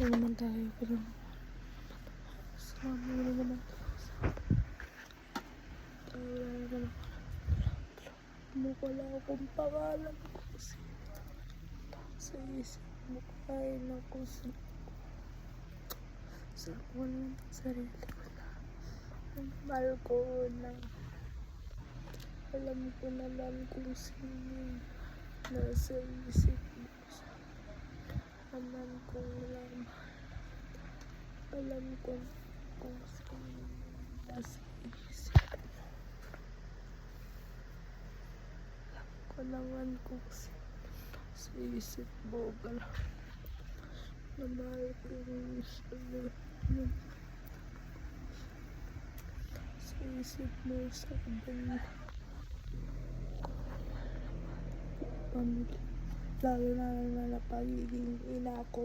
na naman tayo. Pero salamat na naman tayo. Wala naman. Wala akong pangalan ko kasi sa isip mo kaya na ko sa ko ng sarili ko na ang mahal ko na alam ko naman kung sino nasa isip mo naman kung wala mahal alam ko kung sino nasa isip mo alam ko naman kung sino sa isip mo na mahal ko yung sabi sa isip mo sabi mo pamilya lalo na naman na pagiging ina ko.